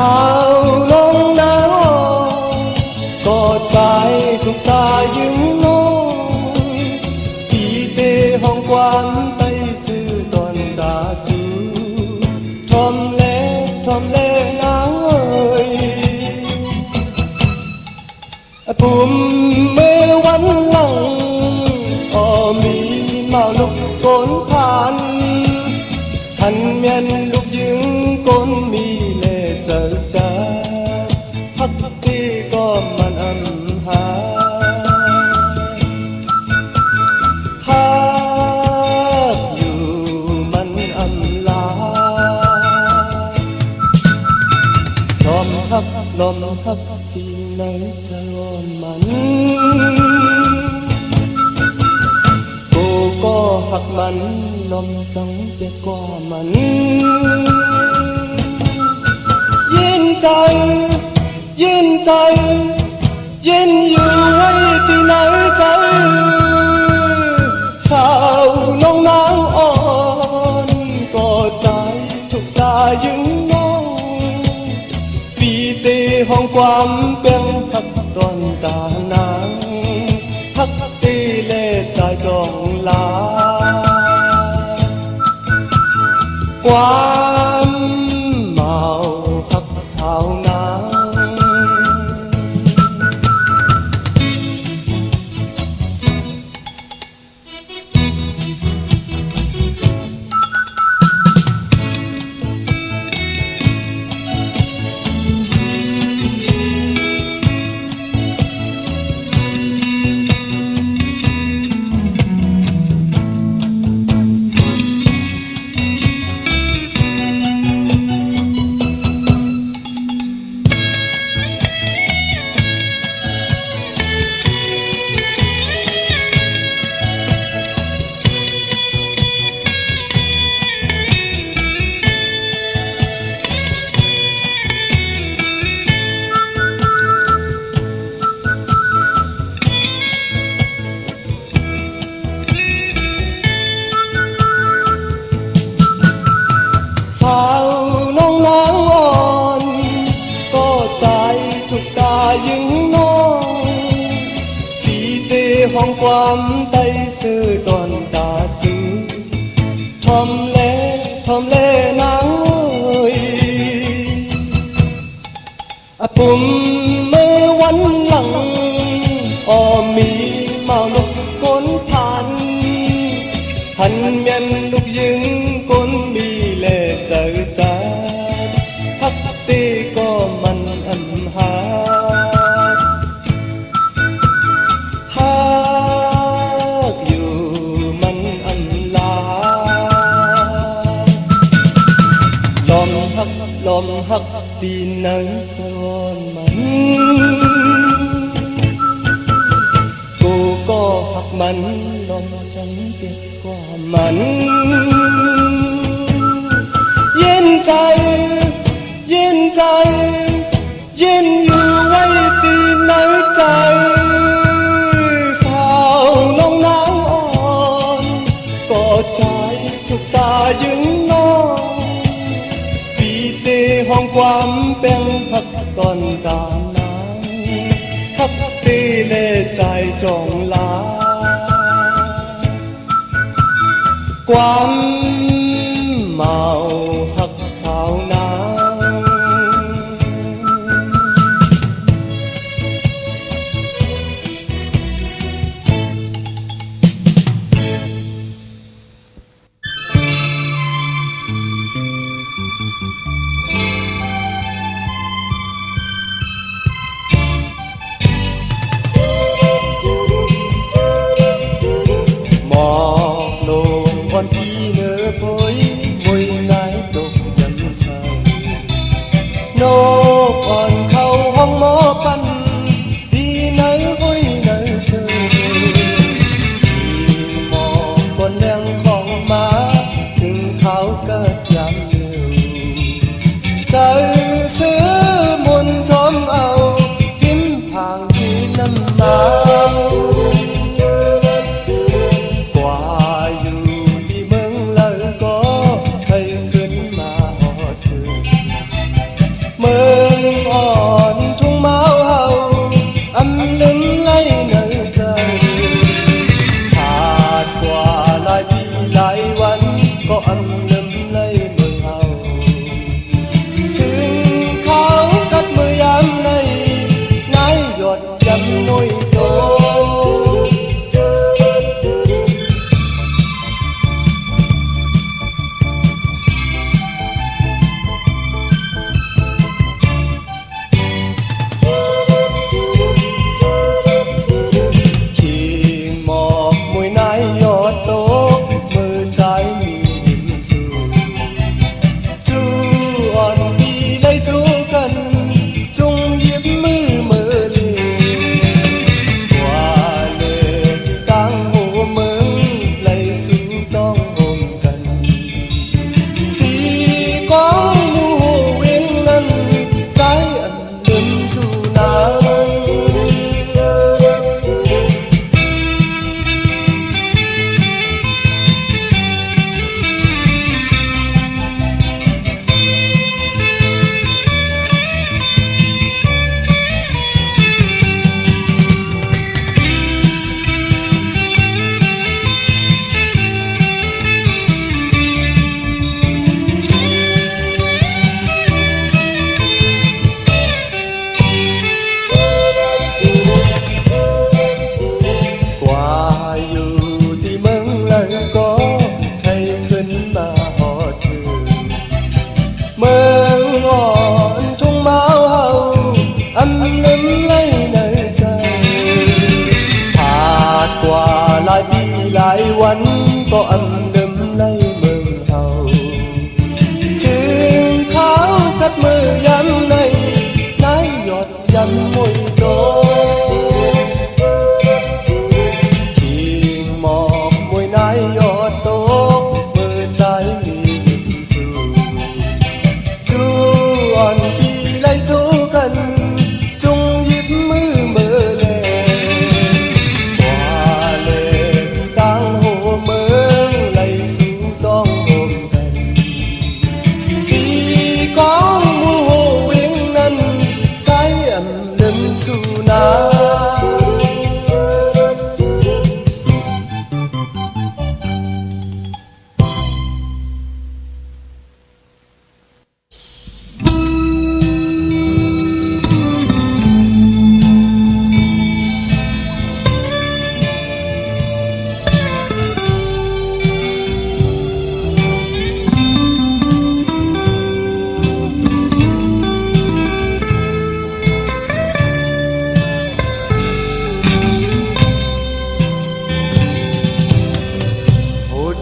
าวน้องนางก็ใจทุกตายึงน้องปีเตห้องกวานไปซื้อตอนตาสูทอมเล่นางเอ้ยปุ่มมือวันหลังมีเมาลุกโกนผ่านหันเมียนลูกยึงโกนมีเล่เจอจ้าพักตีก็มันอำหาหากอยู่มันอำลาลมฮักที่ไหนจะอ่อนมันก็หักมันลมจังเปียกกว่ามันยินใจยินอยู่ไว้ที่ไหนใจสาวน้องนางอ่อนก็ใจทุกตายึงน้องปีเตห้องความเป็นหักตอนตานางหักตีเล่ใจจองลาความเมาพักสาวนางสาวน้องนางอ่อนก็ใจทุกตายึงน้องปีเตห้องความไตซื้อตอนตาซื้อทอมเล่นางเอ้ยปุ่มมือวันหลังมีเมาลุกก้นผ่านหันเมียนลูกยึงก้นมีเล่เจอจ้าพักตีก็มันอันหาหากอยู่มันอันลาลมฮักตีไหนจะอ่อนมันกูก็หักมันลมจังเปียกกว่ามันยินอยู่ไว้ที่ไหนใจสาวน้องนางอ่อนก็ใจทุกตายึงน้องปีเตห้องความเป็นพักตอนตานางพักตีเล่ใจจองลาความเมาหักสาวนางหมอกลงวันที่เนื้อพอยมวยนายตกยันใส่นกอ่อนเข้าห้องหมอปันที่ไหนห้อยไหนเธอที่หมอกบนแรงของมาถึงเขาเกิดยามเดียวใจซื้อมุนทมเอาทิมผางที่น้ำตาเมื่อ có âm đêm nay mừng hầu trường khảo cách mưa dám này nái giọt dần môi đô chiên mọc môi nái giọt tốt mưa trái mi dịu sương chú on đi lấy thu cần chung dịp mưa mưa lệ hoa lệ đi tang hồ mơ lấy su tông ôm cần đi con mu hồ quyến năn trái ẩm đêm su na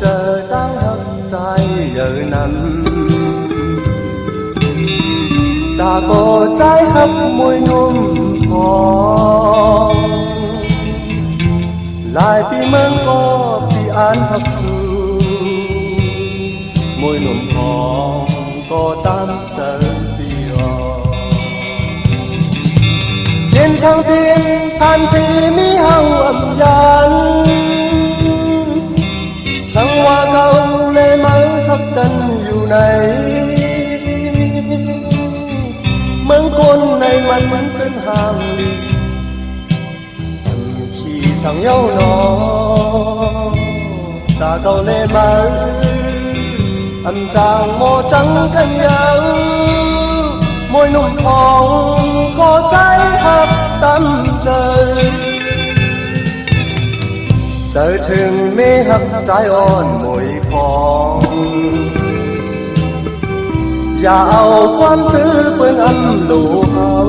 giờ đang hấp trái giờ nằm ta có trái hấp môi nôm hòn lại bị mơn có bị án hấp su môi nôm hòn có tam giờ bị đến thăng thiên than thì mi hao âm gian sang hoa câu lê mới hấp cân dù này mớn côn này mắn tên hàng đi anh chỉ sang nhau nó ta câu lê mới anh chàng mò trắng cân nhau môi nụ hồng có trái hấp tâm trời giờ thường mê hấp trái on mùi phong dạo quan thứ bên âm lũ hậu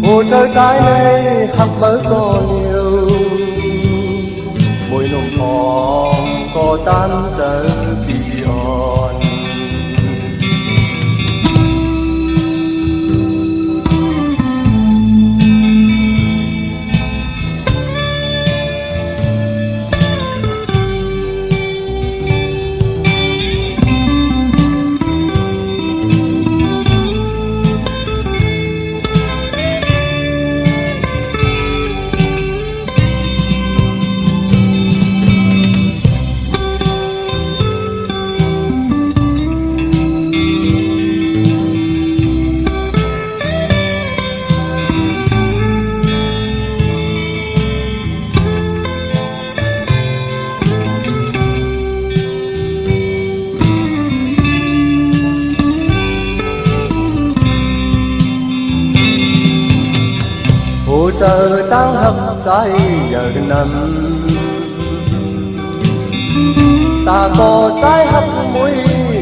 hồ chơi trái này hấp mới có nhiều mùi nồng phong có tan giờ bị on giờ đang hấp trái giờ nằm ta có trái hấp môi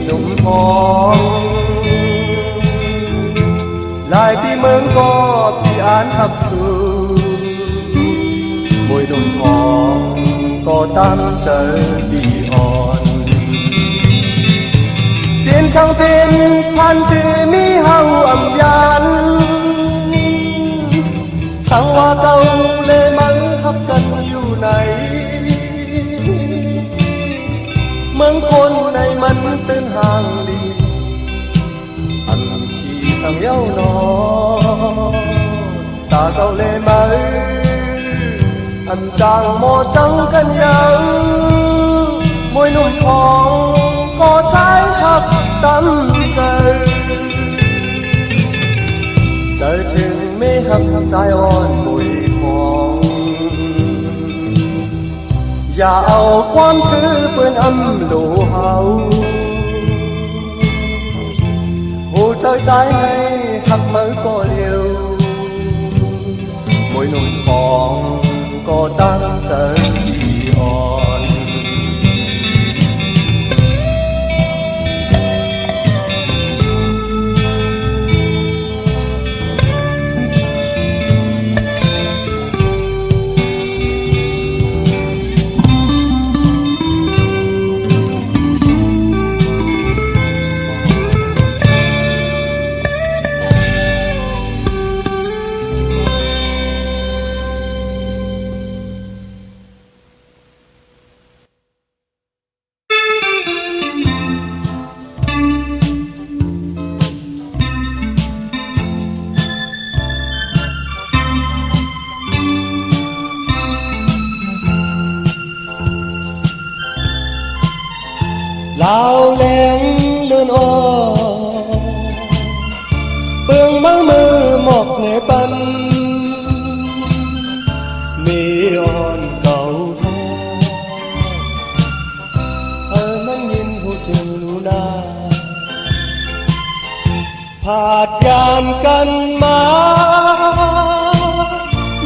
nụm hòn lại bị mơn có bị án hấp su môi nụm hòn có tam giờ bị on tiền sang tiền phan thì mi hao âm gian sang hoa câu lê mới hấp cân yêu này mớn côn này mắn tên hàng đi anh chỉ sang nhau nó ta câu lê mới anh chàng mò trắng cân nhau môi nụ hồng có trái hấp tâm trời giờ thường mê hấp trái on mùi hòn dạo quan thứ bên âm lũ hậu hồ chơi trái này hấp mới có liều môi nụ hòn có tan giờ bị on ลาวแหลงเลื่อนอ่อนเปืองมือหมอกเหนปันมีอ่อนเก่าท้อมันยินหูถึงลูนาผาดยานกันมา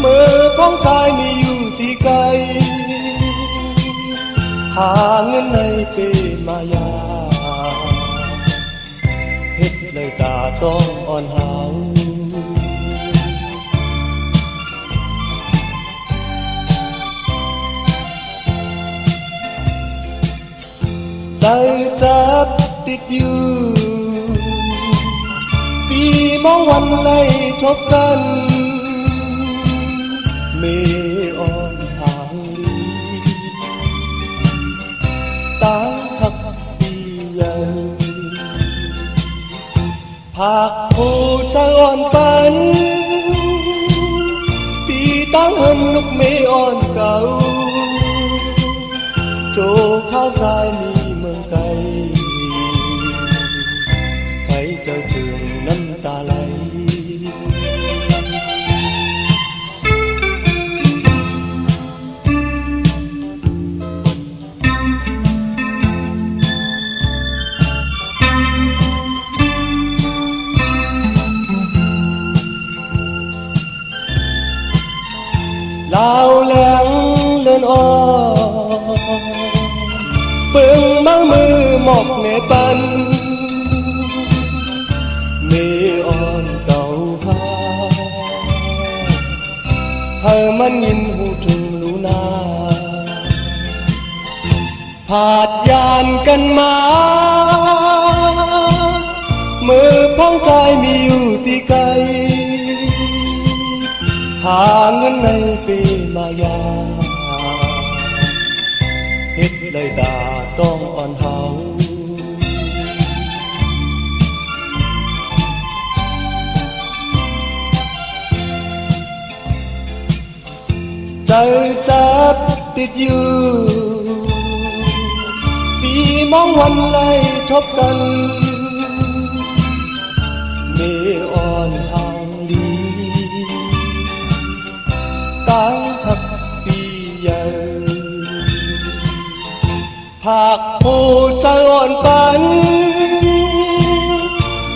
มือของชายมีอยู่ที่ไกลหาเงินในปีมายาเฮ็ดเลยตาต้องอ่อนหาวใจจับติดอยู่ปีมองวันไล่ทบกันมีอ่อนห่างลีตาหักปีใหญ่ภาคผู้ใจอ่อนปันปีตั้งเหินลูกไม่อ่อนเก่าโจข้าวใจมีเมืองไกลใครจะถึงน้ำตาไหลลาวแหลงเลื่อนอ่อนเบิ่งมือหมอกเหนปันมีอ่อนเก่าหาให้มันยินหูถึงลูนาผาดยานกันมามือพ้องใจมีอยู่ที่ไกลหาเงินในปีมายาเฮ็ดเลยตาต้องอ่อนเฮาใจจับติดอยู่ปีมองวันไล่ทบกันมีอ่อนห่างลีตั้งหักปีใหญ่ภาคผู้ใจอ่อนปัน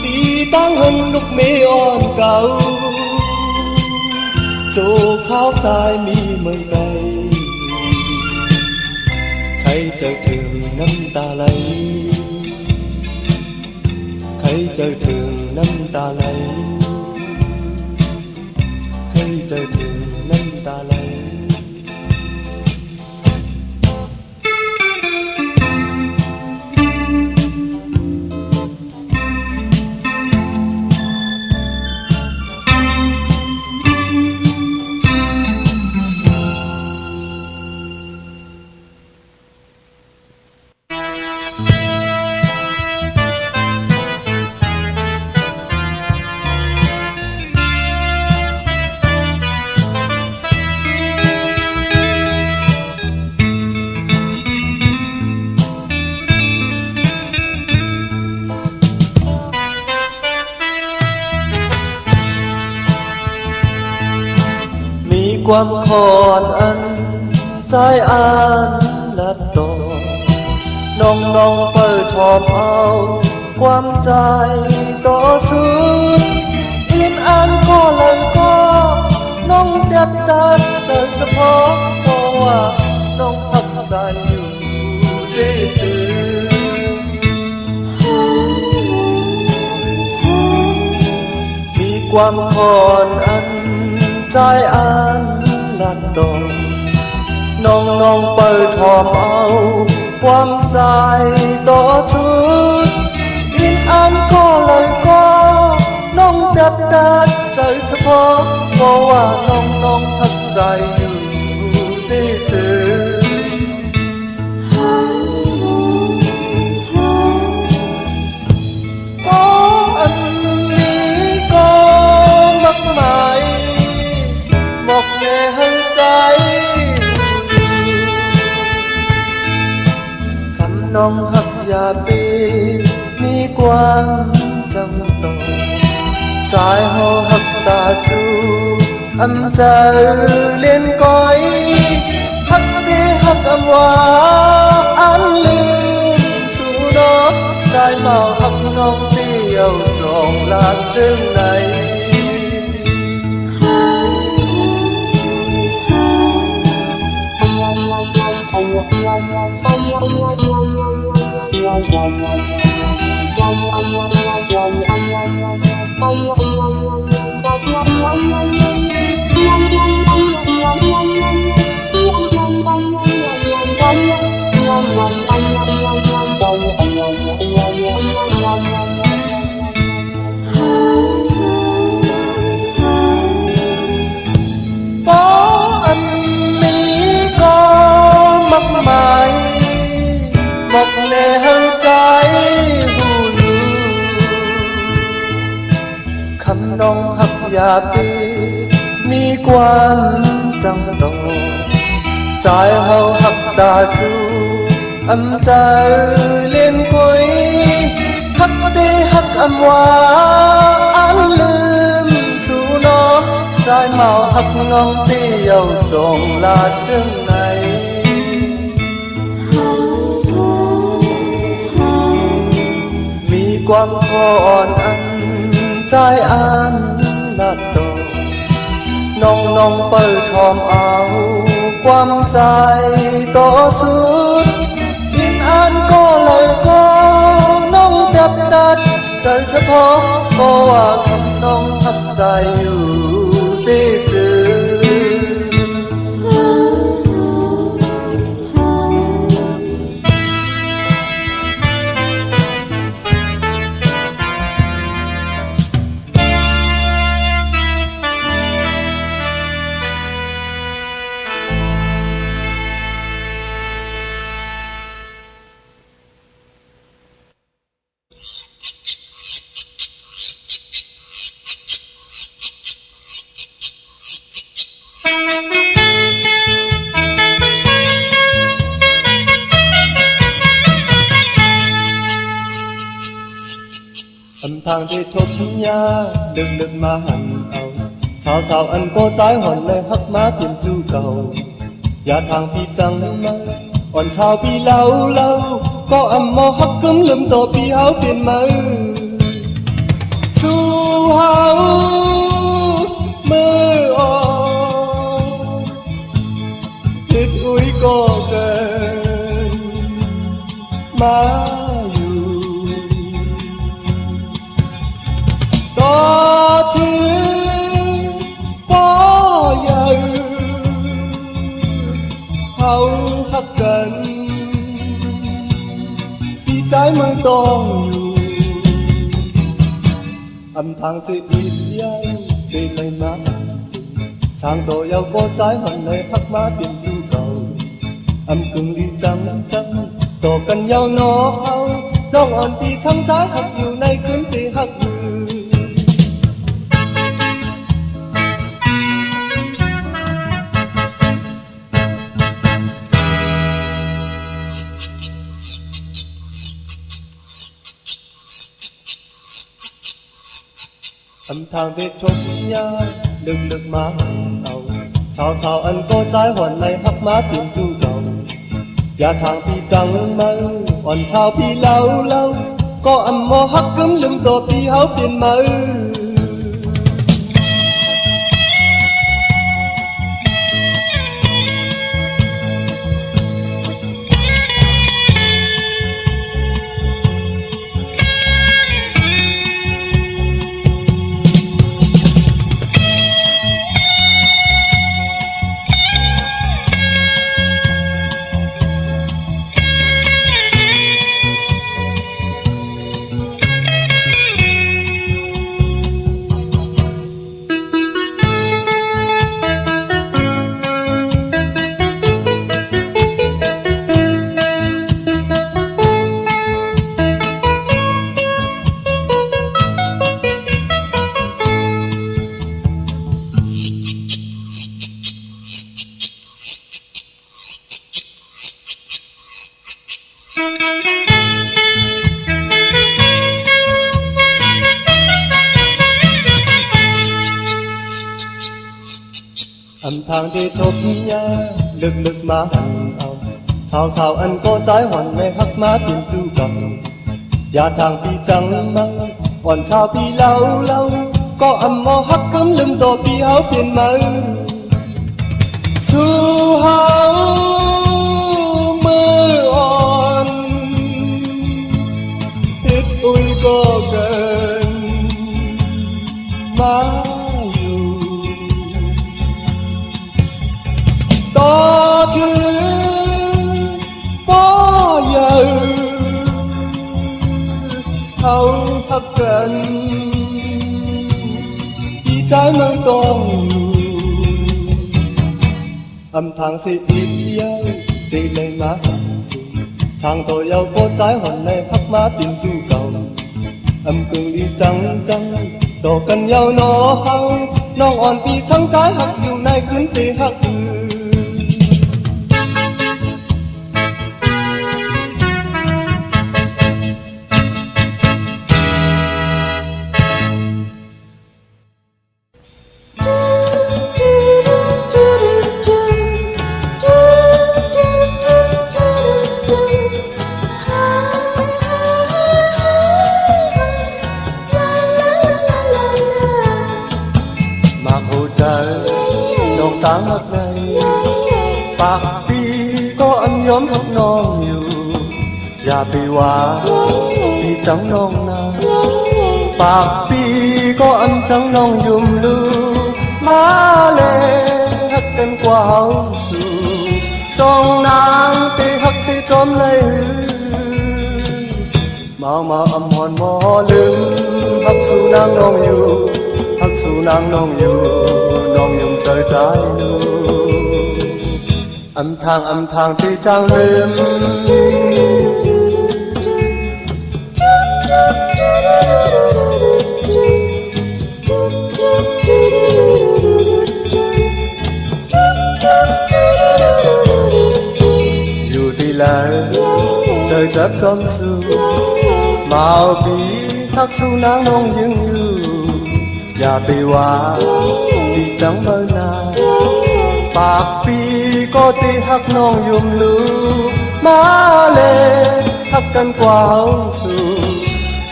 ตีตั้งเหินลูกไม่อ่อนเก่าสู่ข้าวตายมีเมืองไกลใครจะถึงน้ำตาไหลใครจะถึงน้ำตาไหลใครจะถึงน้ำตาไหลความขอนอันใจอ่านและตอน้องเปิดทอมเอาความใจต่อสู้อินอ่านก็เลยก็น้องเจ็บตัดใจเฉพาะเพราะว่าน้องพักใจอยู่ได้ซื่อมีความขอนอันใจอ่านลัดดงน้องเปิดทอมเอาความใจต่อสู้อินอ่านก็เลยก็น้องเจ็บตัดใจเฉพาะเพราะว่าน้องพักใจอยู่ที่ซื่อก็อันนี้ก็มากมายบอกแน่ให้ใจคำน้องหัก อย่าปีมีความจำต้องใจเฮาหักตาสู้อำใจเลียนก้อยหักที่หักอำว่าอันลืมสู่นอกใจเมาหักน้องเที่ยวจองลาดจึงไหนบอกแน่ให้ใจหูลือคำน้องหักอย่าปีมีความจำต้องใจเฮาหักตาสู้อำใจเล่นคุยหักตีหักอำว่าอันลืมสู่น้องใจเมาหักน้องเที่ยวจงลาจึงไหนความพออ่อนอันใจอันนัดโตน้องเปิดทอมเอาความใจต่อสุดอินอันก็เลยก็น้องดับตัดใจเฉพาะก็ว่าคำน้องทักใจอยู่ที่จือทางที่ทบยาดึกมาหันเอาสาวอันก็ใจหอนเลยหักมาเปลี่ยนจู่เก่าอย่าทางพี่จังมาอ่อนชาวพี่เล่าก็อำมอหักกึมลืมตัวพี่เฮาเปลี่ยนมาสู่เฮามืออ่อนจิตอุ้ยก็เกินมาใจมือต้องอยู่อำทางสิอีกยัยตีเลยมาสร้างตัวยาวก็ใจหันเลยพักมาเปลี่ยนจู่เก่าอำกึ่งดีจังต่อกันยาวนอเอาน้องอ่อนปีช้ำใจหักอยู่ในคืนที่หักอยู่ทำทางเด็ดทบยาดึกมาเอาสาวอันก็ใจหวนในหักมาเปลี่ยนจู่เก่าอย่าทางพี่จังมาอ่อนชาวพี่เล่าก็อำมอหักกึมลืมตัวพี่เฮาเปลี่ยนมา tháng đi thốt nhá lực lực má hẳn ông sao sao anh có trái hoàn mê hắc má biển tu cầm và thằng pi trắng mơ hoàn sao pi lâu lâu có âm mò hắc cấm lưng tổ pi áo biển mơ su háo mơ on thiết ui có gần má to thứ bao giờ hầu hấp gần đi trái mới toàn âm thang sẽ ít yêu đi lên má thang tôi yêu có trái hoàn này hấp má biển du cầu âm cưng đi trắng trắng tổ cần nhau nó haoน้องอ่อนปีทั้งtráiหักอยู่ในคืนตีหักtáng hắc này bạc pi có anh nhóm hắc non nhiều và pi hoa pi trắng non na bạc pi có anh trắng non dùm lưu má lê hắc cân qua hậu su trong nắng tê hắc sẽ tróm lấy mau mau âm hòn mò lưng hắc su nang non nhiều hắc su nang non nhiều non dùng trời trái âm thang thì trang lên dù đi lại trời chấp trong sương màu bí hắc su nắng non dưng như và bị hoa đi trắng mơ na bạc pi có tí hắc non dùm lưu má lê hắc cân qua hậu su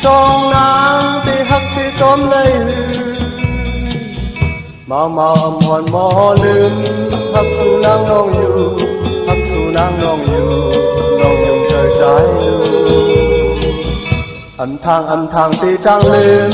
trong nắng tí hắc sẽ tóm lấy mau mau âm hòn mò lưng hắc su nắng non dù hắc su nắng non dù non dùng trời trái lưu âm thang tí trăng lên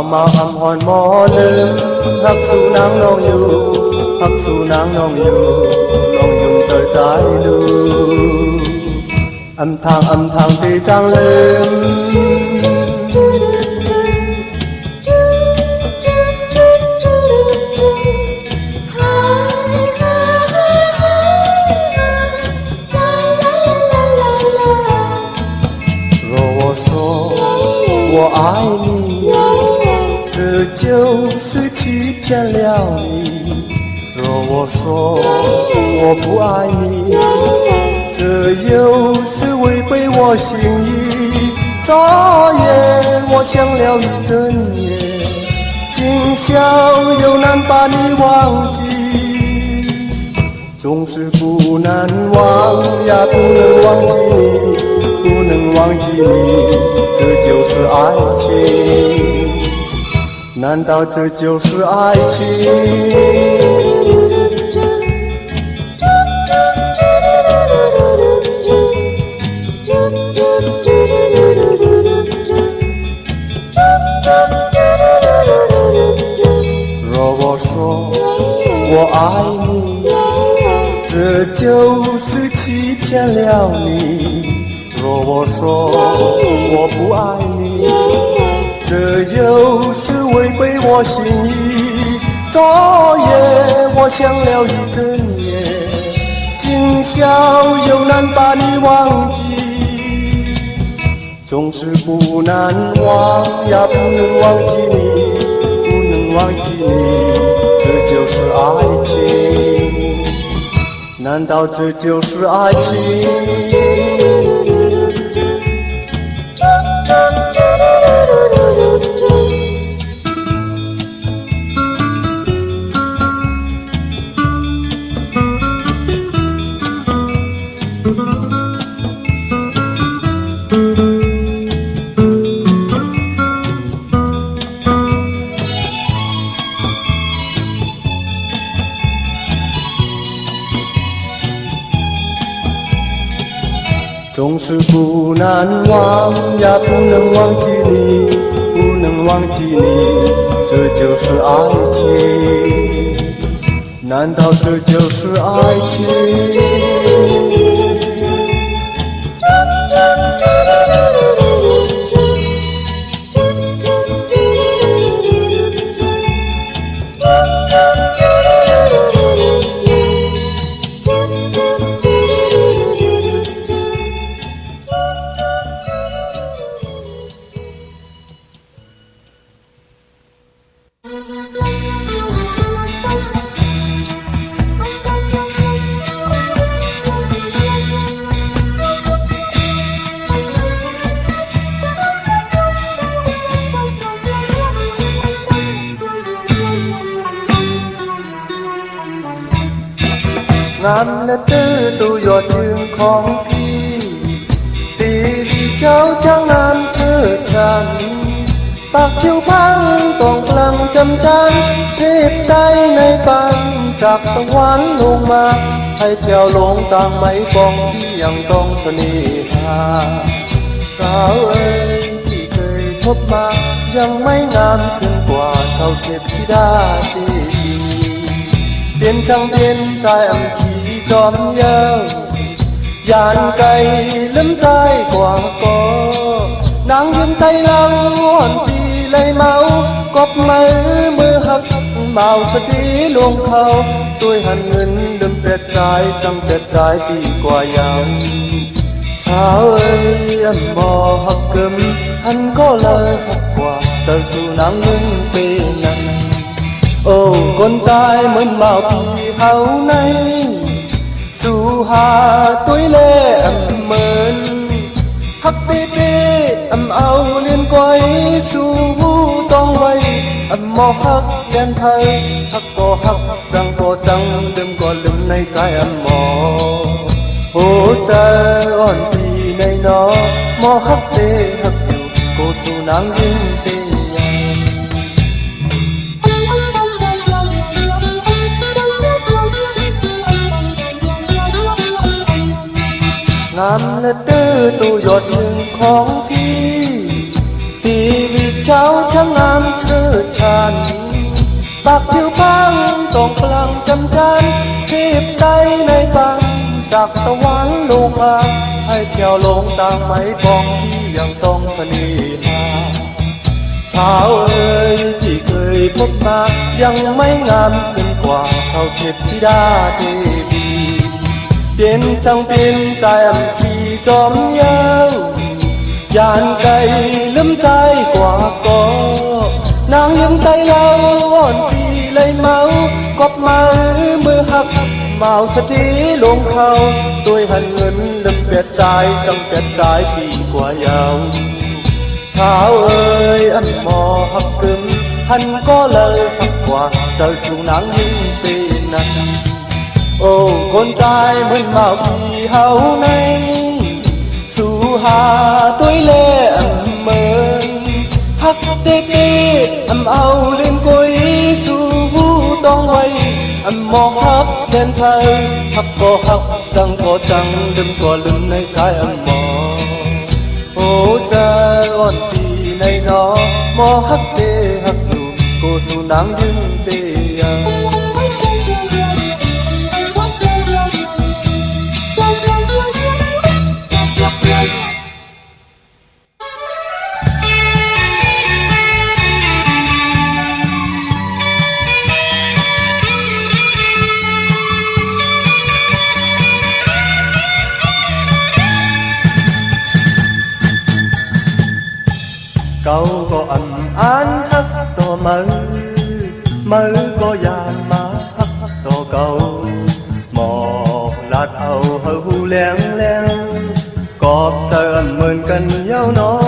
mau âm hòn mò lưng hắc su nắng non dù hắc su nắng non dù non dùng trời trái lưu âm thang thì trăng lên rồi我说我爱你这就是欺骗了你若我说我不爱你这又是违背我心意昨夜我想了一整夜今宵又难把你忘记总是不难忘也不能忘记你不能忘记你这就是爱情难道这就是爱情若我说我爱你这就是欺骗了你若我说我不爱你这又是违背我心意昨夜我想了一整夜，今宵又难把你忘记，总是不难忘呀，不能忘记你，不能忘记你，这就是爱情，难道这就是爱情？总是不难忘呀，不能忘记你，不能忘记你，这就是爱情，难道这就是爱情？งามและตื้อตัวยอดยืนของพี่ตีวีเจ้าช่างงามเชิดชันปากคิ้วพังต้องพลังจำจันเรียบได้ในปันจากตะวันลงมาให้แผ่วลงต่างไหมปองพี่ยังต้องเสน่หาสาวเอ๋ยที่เคยพบมายังไม่งามขึ้นกว่าเท่าเทพธิดาดีเปลี่ยนช่างเปลี่ยนใจอัมขีจอมเยาว์ยานไก่ลืมใจกว่าก็นางยืนไทยเล่าอ่อนตีเลยเมากบมือหักเมาสตีลวงเขาด้วยหันเงินดื่มเป็ดใจจังเป็ดใจปีกว่ายาวสาวเอ้ยอันบ่หักกึมหันก็เลยหักกว่าเจ้าสู่นางยืนเป็นนั้นโอ้คนใจเหมือนเมาปีเฮาในสู่หาตุ้ยเล่อำเมินฮักตีตีอำเอาเลียนก้อยสู่ต้องไว้อำมอฮักเลียนไทยฮักก็ฮักจังก็จังลืมก็ลืมในใจอำมอโอ้ใจอ่อนปีในนอมอฮักเตฮักอยู่ก็สู่นางยิ่งเตงามและตื้อตัวยอดยืนของพี่ตีวีเจ้าช่างงามเชิดชันปากผิวพังต้องพลังจำจันทีบใจในปังจากตะวันลงมาให้แก้วลงต่างไหมปองพี่ยังต้องเสน่หาสาวเอ๋ยที่เคยพบมายังไม่งามขึ้นกว่าเท่าเทพธิดาเทวีเปลี่ยนสังเปลี่ยนใจอันที่จอมเยาว์ยานไก่ลืมใจกว่าก็นางยังไตเล่าอ่อนตีเลยเมากบมือหักเมาสตีลงเขาด้วยหันเงินลืมเปียดใจจังเปียดใจปีกว่ายาวสาวเอ๋ยอันมอหักกึมหันก็เลยหักกว่าเจ้าสู่นางยิ่งปีนั้นโอ้คนใจเหมือนเมาพี่เฮาในสู่หาตุ้ยเล่อำเมินฮักเตเตอำเอาเล่นกุยสู่ต้องไว้อำมองฮักเล่นไทยฮักก็ฮักจังก็จังลืมก็ลืมในใจอำมอโอ้ใจอ่อนปีในนอมอฮักเตฮักอยู่ก็สู่นางยึงเตย cậu có ấm án hắc to mơ có dàn má hắc to cậu một lát âu hơi hu leng leng cọp trời ấm mơn cần nhau nó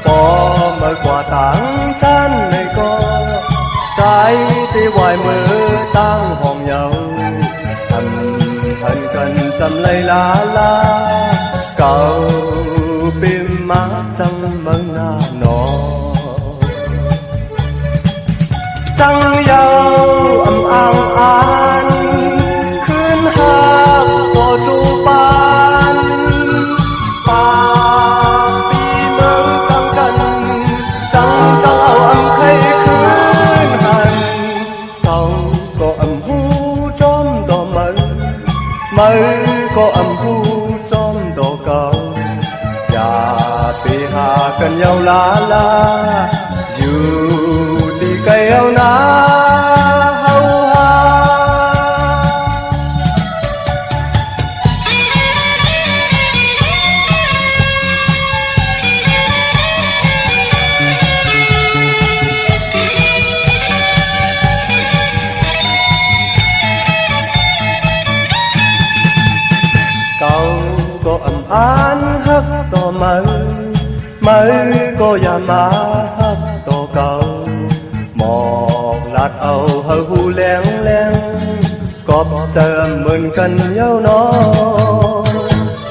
bỏ mơ quả tháng chán này có trái tim hoài mơ tăng hòn nhau hận cần chăm lấy lá lá cậu bim má trăng mơ na nó trăng dâu ấm ang an khuyên hát tổ chu ban pa pi mơ trăng cần trăng trăng âu ấm khay khuyên hàn cậu có ấm hu trôm đỏ mơ có ấm hu trôm đỏ cậu hà cần nhau lá lá dù thì cây eo ná hâu ha cậu có ấm án hắc to mơ có già má hắc to cầu một lát âu hơi hu leng leng cọp chờ mơn cần nhau nó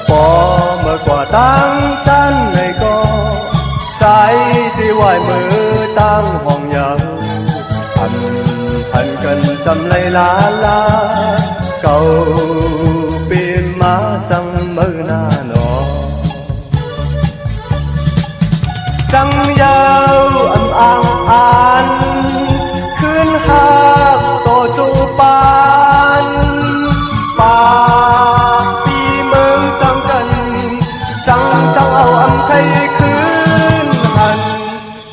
bỏ mơ quả tang chán này có trái thì hoài mơ tang hòn nhau hận cần chăm lấy lá lá cầu bên má trăng mơ na nó trăng dâu ấm ang an khuyên hát tổ chu ban pa pi mơ trăng cần trăng trăng âu ấm khay khuyên hàn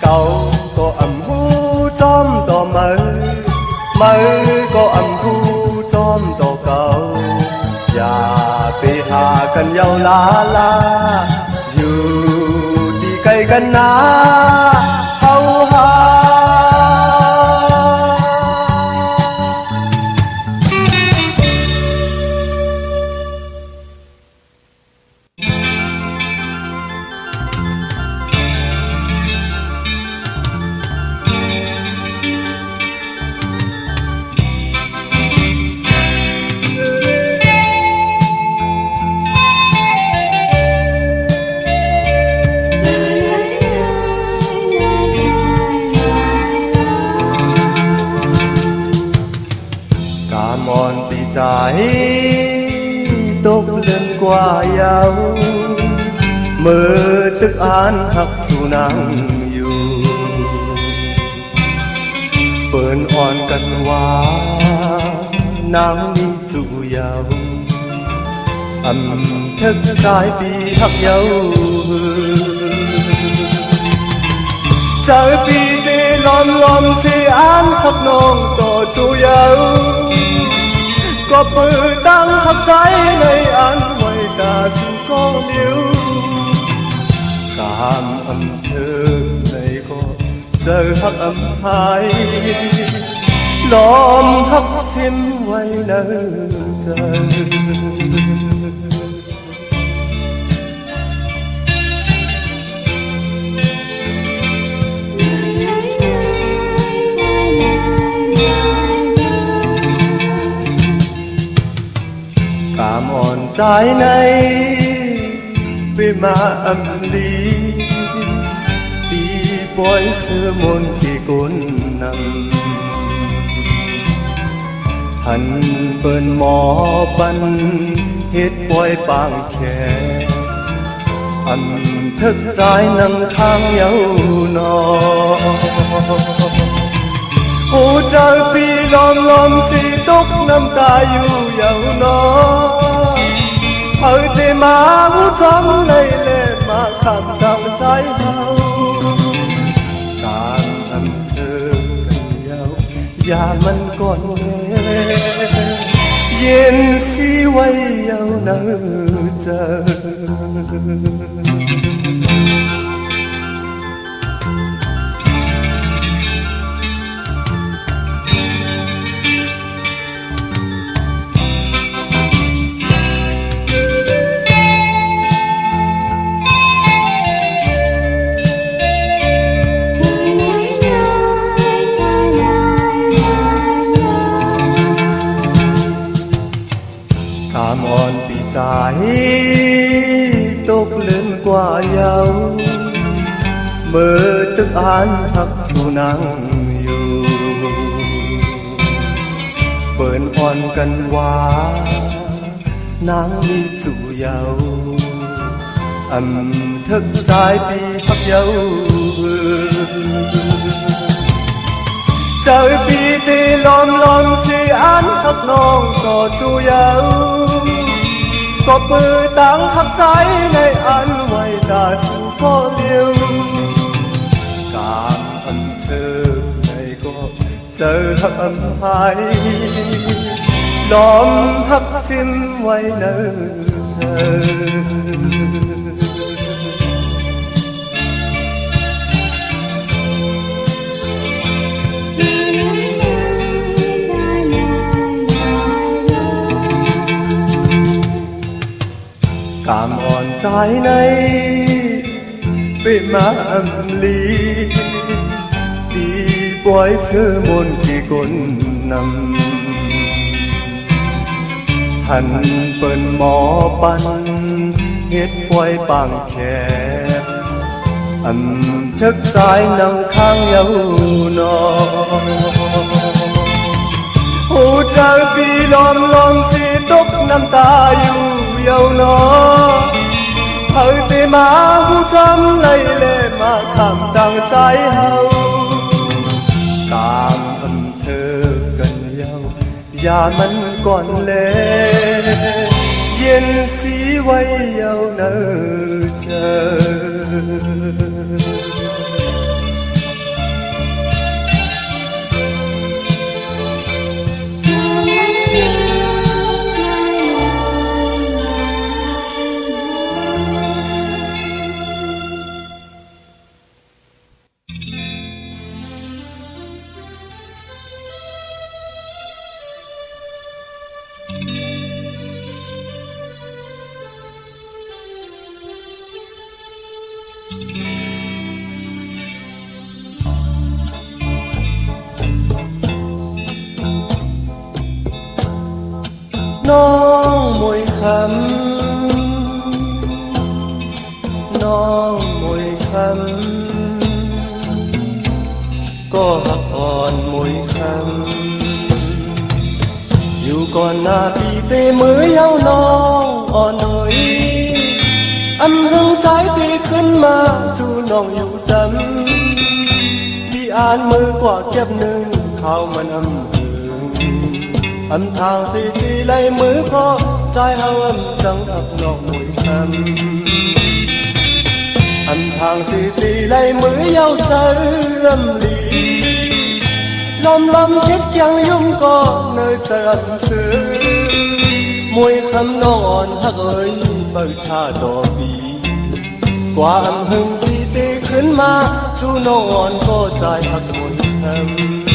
cậu có ấm hu trôm đỏ mơ có ấm hu trôm đỏ cậu và pi hà cần nhau lá lá dù cây cần ná hâu ha trái tốt lên qua nhau mơ tức an hắc su nang yêu bơn on cần hoa nang đi dụ nhau ẩm thức trái bi hắc nhau trái bi đi lom si an hắc nong to chu nhau có bờ đang hấp trái nơi an ngoài ta xin có miếu cảm âm thơ này có giờ hắc âm hai lom hắc xiêm quay nở giờ cảm ơn trái này vì mà âm đi bói xưa môn kỳ côn nằm hẳn bơn mò bắn hết bói bàng khe âm thức trái nâng khang nhau nó ô trời vì lom si túc năm ta yêu nhau nó ở thế mà ngút thoáng lây lệ mà khám đau trái hao càng âm thơ cần nhau và mình còn nghe yên khi quay nhau nở 着。ามอ่อนปีใจตกเลื่อนกว่าเยาเมื่อตึกอ่านหักสู่นังอยู่เปินอ่อนกันว่านางมีจู่เยาทึกสายปีหักเยาเจอปีตีลมสิอันหักน้องก็จู่เยาก็ปือตั้งหักใจในอันไว้ตาสู่ก็เลี้ยวการเธอในก็เจอหักหายล้อมหักสิ้นไว้เนิ่นเธอกามอ่อนใจในเป็นมาลีตีปล่อยเสื้อมนที่กลนำหันเปิ้นหมอปันเฮ็ดปล่อยปางแขกทึกสายนำข้างเยาวนอผู้เจอปีลมสิตกน้ำตาอยู่เยาวนอเฮ้ยไปมาหูจำเลยเล่มาคำตั้งใจเฮากามเธอกันเยาอย่ามันก่อนเลยเย็นสีไว้เยาเนอเธน้องมวยคำน้องมวยคำก็หักอ่อนมวยคำอยู่ก่อนหน้าปีเตมือเยาน้องอ่อนหน่อยหึงสายตีขึ้นมาจูน้องอยู่จำพี่อ่านมือกว่าเก็บหนึ่งเขามันหึงทางสิตีไหลมือก็ใจเฮาจังหักนอกมวยคำทางสิตีไหลมือเย้าใจลำลีลมคิดยังยุ่งก็เนยใจซื้อมวยคำน้องอ่อนหักเอ้ยเปิดท่าต่อปีกว่าหึงปีตีขึ้นมาจูน้องอ่อนก็ใจหักมวยค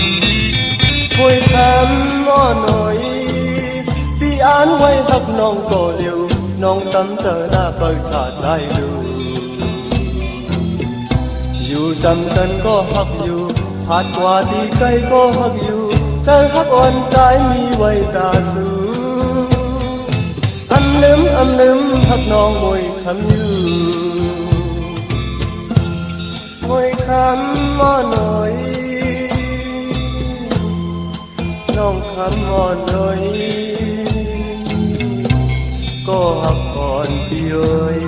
ำมวยคำอ่อนหน่อยพี่อ่านไว้หักน้องก็เร็วน้องตำเจอหน้าเปิดขาใจดูอยู่จำกันก็หักอยู่ผาดกว่าที่ไกลก็หักอยู่ใจหักอ่อนใจมีไว้ตาสู้ลืมหักน้องมวยคำอยู่มวยคำอ่อนหน่อยน้องคำอ่อนหน่อยก็หักอ่อนพี่เอ้ย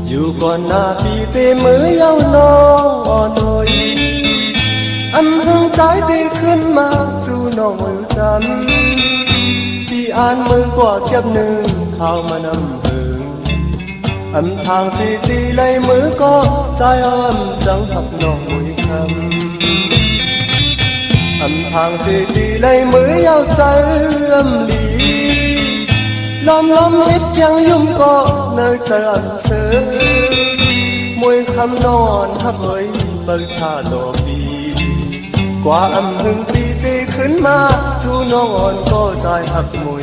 อยู่ก่อนหน้าพี่เตมือเย้าน้องอ่อนหน่อยหึงสายตีขึ้นมาจู น้องมือจำพี่อ่านมือกว่าเก็บหนึ่งเข้ามานำหึงอำทางสีตีไหลมือก็ใจอ่อนจังหักน้องมือคำอำทางสีตีไหลมือยาวใจลี lom hết yang yum có nơi trời ẩn sơ môi khăm non hắc ơi bờ tha đỏ bì qua âm hưng bì tê khấn ma chú non có dài hắc môi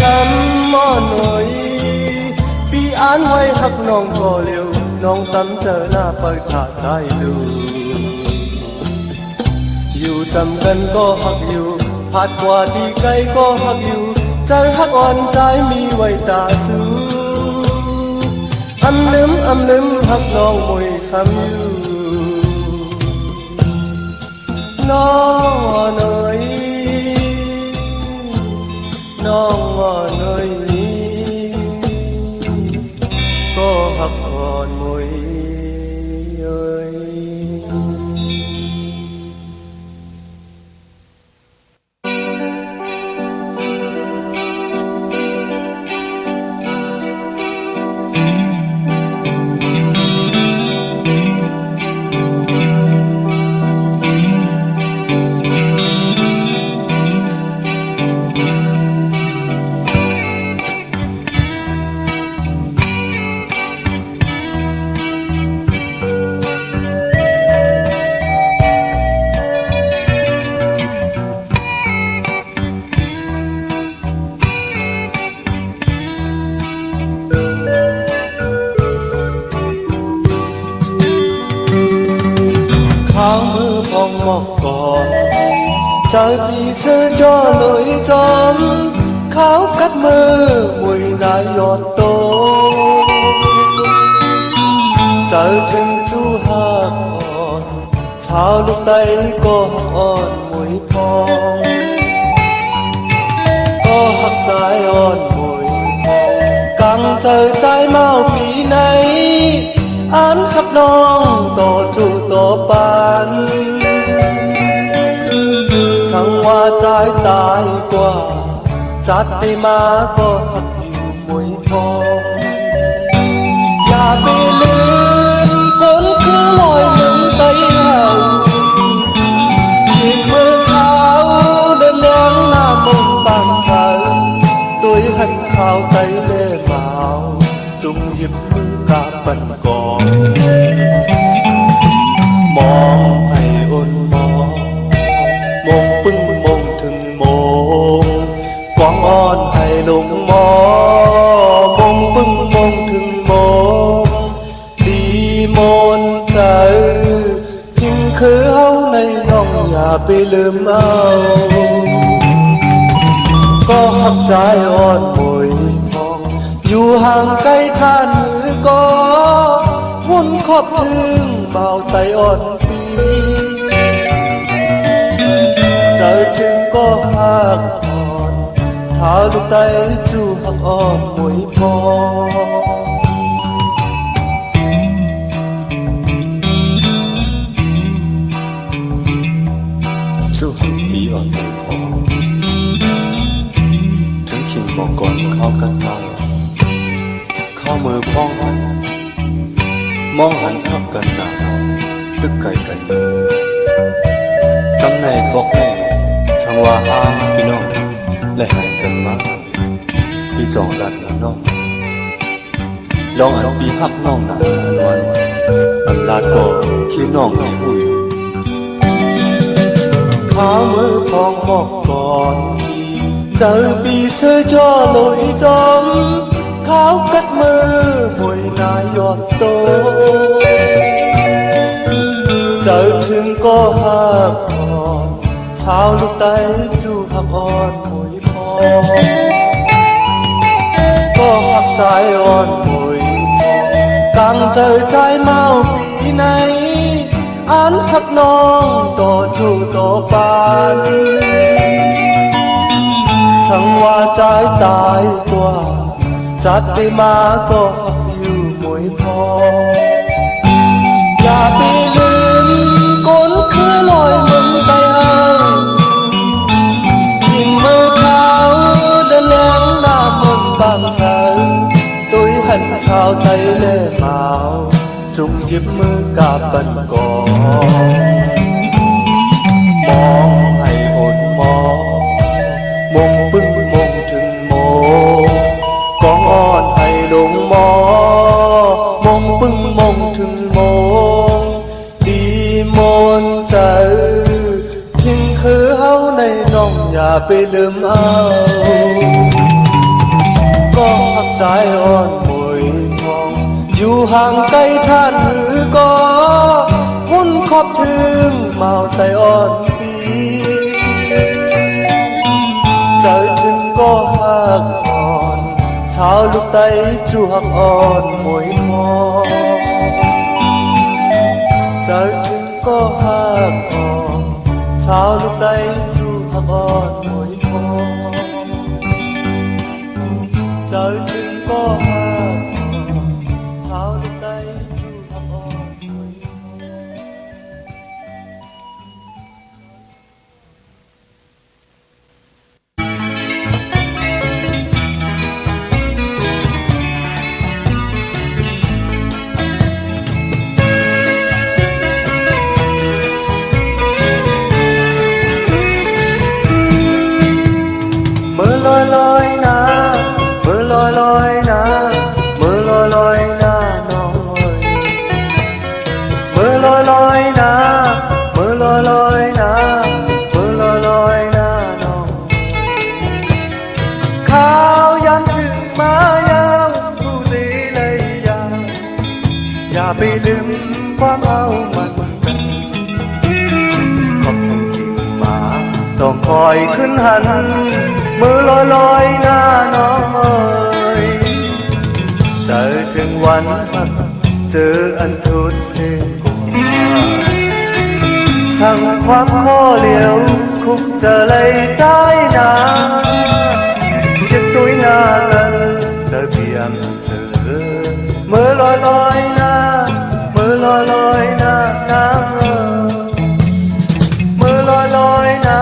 khăm mòn ơi bì án quay hắc non có liều non tắm chờ na bờ tha dài lưuอยู่จำกันก็หักอยู่ผัดกว่าดีไกลก็หักอยู่ใจหักอ่อนใจมีไว้ตาสู้อำลืมหักน้องมวยคำอยู่น้องอ่อนเอ๋ยน้องอ่อนเอ๋ยก็หักอ่อนมวยเอ๋ยtrời vì sơ cho lối chóm kháo cắt mơ mùi nai giọt tô trời thừng chú hạt hòn sao lúc tay có hòn mùi phong có hạt trái hòn mùi phong càng trời trái mau phí này án hạt non tổ chủ tổ ban chẳng hoa trái tái qua chát tê má có hạtอยู่มวยพองอย่าไปลืมคนคือลอยหนึ่งไตเห่าขีดมือเขาเดินเลี้ยงหน้ามงบางสายตัวหันข้าวไตเล่เมาจุงหยิบมือกาปันกองมองให้อ่อนมองมองปึ้งมองถึงมองกวางอ่อนให้ลงมองปึ้งมองถึงมองดีมนใจพิงคือเฮาในน้องอย่าไปลืมเอาก็หักใจอ่อนมวยพองอยู่ห่างไกลท่านมือก็หุ่นขอบถึงเบาไตอ่อนปีเจอถึงก็หักอ่อนสาวลูกไตจูหักอ่อนมวยพองสู้ปีอ่อนมวยพองถึงขิงบอกก่อนเข้ากันตายเข้ามือพ้องหันมองหันพักกันหนาตึกไก่กันกำแน่บอกแน่ช่างว่าหาพี่น้องและหายกันมาพี่จองรัดแล้วน้องลองอันปีหักน้องหนาอันวันอันลาดก็คิดน้องให้หุยข้ามือพองบอกก่อนพี่เจอปีเสื้อจ่อลอยจอมขาวกัดมือมวยนายยอดโตเจอถึงก็หักอ่อนสาวลูกไตจูหักอ่อนมวยพอก็หักใจอ่อนมวยพอกังเจอใจเมาปีไหนอันหักน้องต่อจูต่อปานสังว่าใจตายตัวจัดได้มาก็หักอยู่มวยพออย่าไปลืมคนคือลอยมันไปหา ในน้องอย่าไปลืมเอาก็หักใจอ่อนมวยทองอยู่ห่างไกลท่านหือก็หุ่นขอบถึงเมาใจอ่อนปีเจอถึงก็หักอ่อนสาวลูกไตจูหักอ่อนมวยทองเจอถึงก็หักอ่อนสาวลูกไตจูหักอ่อนมวยทองเจอถึงก็หักอ่อนสาวลูกไตจูหักอ่อนมวยทองมือลอยลอยนะมือลอยลอยนะมือลอยลอยนะน้องเอ้ยมือลอยลอยนะมือลอยลอยนะมือลอยลอยนะน้องข้าวยันถึงมายาวผู้ดีเลยอย่าไปลืมความเอามันกันขอบทั้งจริงมาต้องคอยขึ้นหันมือลอยลอยหน้าน้องเอ๋ยเจอถึงวันหักเจออันสุดเสียกว่าสั่งความข้อเหลียวคุกจะเลยใจนาจะตุยหน้ากันจะเบียมเสือมือลอยลอยหน้ามือลอยลอยหน้าน้ำเอ๋ยมือลอยลอยหน้า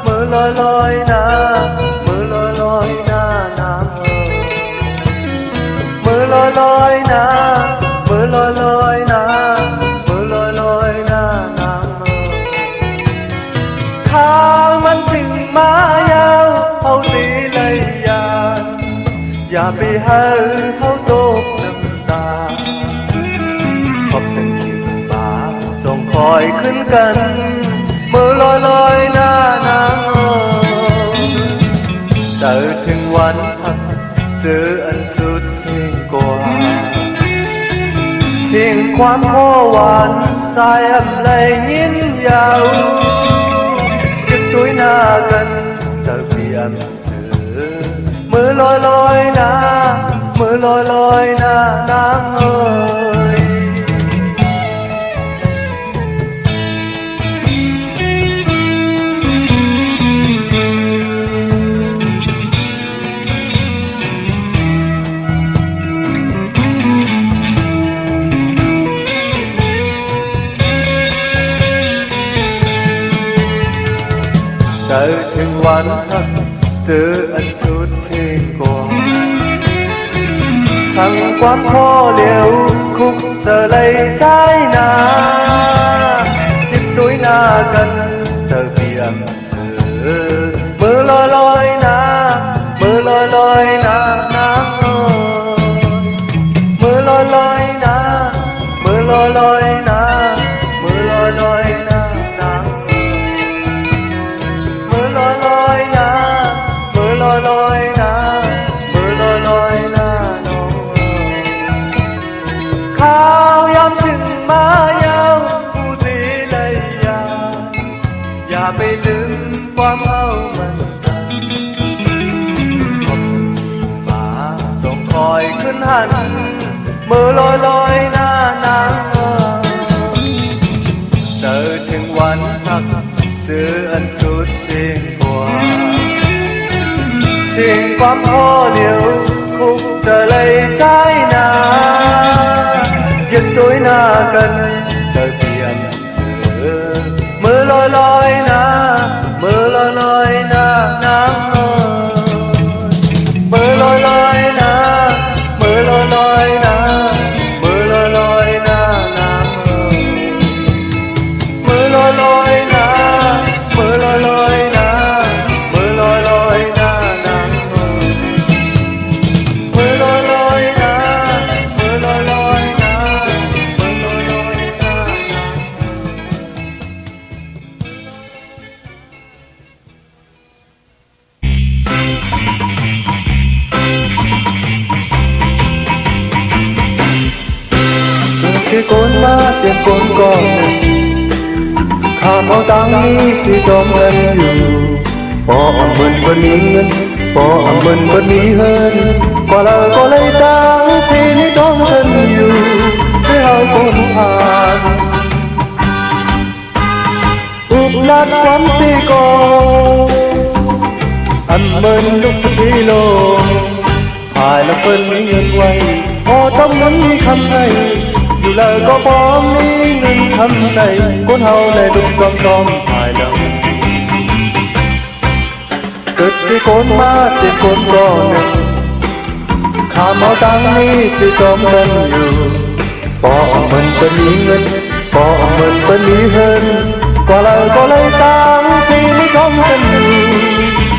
มือลอยลอยหน้ามือลอยลอยหน้าน้ำเอ๋ยมือลอยลอยหน้ามือลอยลอยหน้ามือลอยลอยหน้าน้ำเอ๋ยข้าวมันถึงมายาวเอาตีเลยอย่าไปหาเขาตกน้ำตาขอบเป็นที่มาจงคอยขึ้นกันมือลอยลอยหน้าน้ำเอ๋ยเจอถึงวันหักเจออันสุดเสียงกว่าเสียงความโคหวานใจอำเลยยินยาวจะตุยหน้ากันจะเบียมเสือมือลอยลอยหน้ามือลอยลอยหน้าน้ำเอ๋ยเจอถึงวันหักเจออันสุดเสียงกว่าสั่งความข้อเหลียวคุกจะเลยใจนาจิตตุยหน้ากันจะเบียมเสือมือลอยลอยหน้ามือลอยลอยหน้าน้ำเอ๋ยมือลอยลอยหน้ามือลอยลอยหน้ามือลอยลอยหน้าน้ำเอ๋ยมือลอยลอยหน้ามือลอยลอยหน้ามือลอยลอยหน้าน้องเอ๋ยข้าวยามถึงมายาวผู้ดีเลยอย่าไปลืมความเอามันกันขอบคุณที่มาจงคอยขึ้นหันมือลอยลอยหน้านางเอ๋ยเจอถึงวันหักเจออันสุดเสียงกว่าเสียงความโห่เหลียวคุกจะเลยใจนายึดตุยหน้ากันจะเบียมเสือมือลอยลอยหน้ามือลอยลอยหน้าน้ำเอ๋ยมือลอยลอยหน้ามือลอยลอยหน้ามือลอยลอยหน้าน้ำเอ๋ยมือลอยลอยหน้ามือลอยลอยหน้ามือลอยลอยหน้าน้ำเอ๋ยมือลอยลอยหน้ามือลอยลอยหน้ามือลอยลอย tiền cuốn conข้ามเอาตังนี้สิจมกันอยู่พออ่ำมันบ่มีเงินพออ่ำมันบ่มีเฮินก็เลยตังสินี้จมกันอยู่ที่เฮาคนผ่านอุบลัดความตีโกอันเมินลูกสถีโลภายแล้วเปิ้นมีเงินไว้พอจำเงินมีคำให้อยู่แล้วก็บ่มีเงินทำใดคนเฮาได้ลุกลอมจอมภายหลังเกิดที่โกนมาเต็มโกนก่อนหนึ่งข้ามเอาตังนี้สิจอมกันอยู่พอมันเปิ้นมีเงินพอมันเปิ้นมีเฮินก็เลยตังสิไม่จอมกันอยู่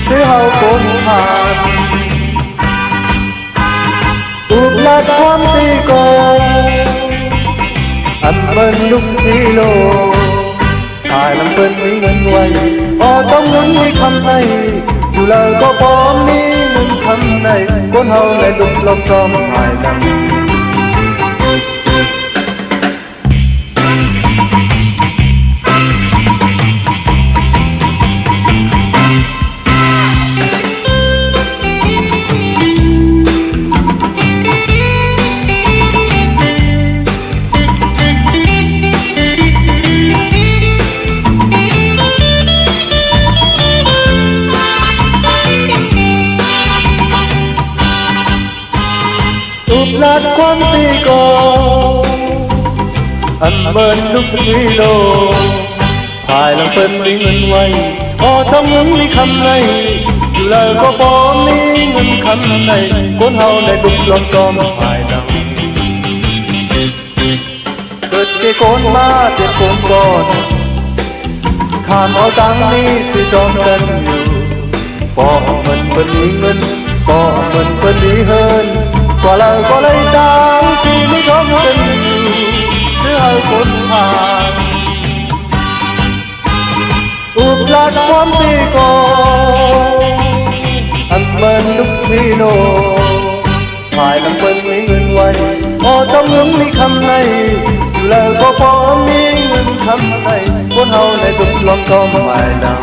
สิเฮาคนผ่านอุบลัดความตีก่อนอันเปิ้นลูกสถีโลภายหลังเปิ้นมีเงินไว้พอจำเงินมีคำในอยู่แล้วก็พอมีเงินคำในคนเฮาได้ลุกล้อมจอมภายหลังอุบลัดความตีโกอันเมินลูกสถีโลภายหลังเปิ้นมีเงินไว้พอจำเงินมีคำในอยู่แล้วก็บ่มีเงินคำในคนเฮาได้ลุกล้อมจอมภายหลังเกิดเกโกนมาเด็ดโกนก่อนข้ามเอาตังนี้สิจอมกันอยู่พอมันเปิ้นมีเงินพอมันเปิ้นมีเฮินก็เลยตังสิไม่จอมกันอยู่เพื่อเอาคนผ่านอุบลัดความตีโกอันเมินลูกสถีโลภายหลังเปิ้นมีเงินไว้พอจำเงินมีคำในอยู่แล้วก็พอมีเงินคำในคนเฮาได้ลุกล้อมจอมภายหลัง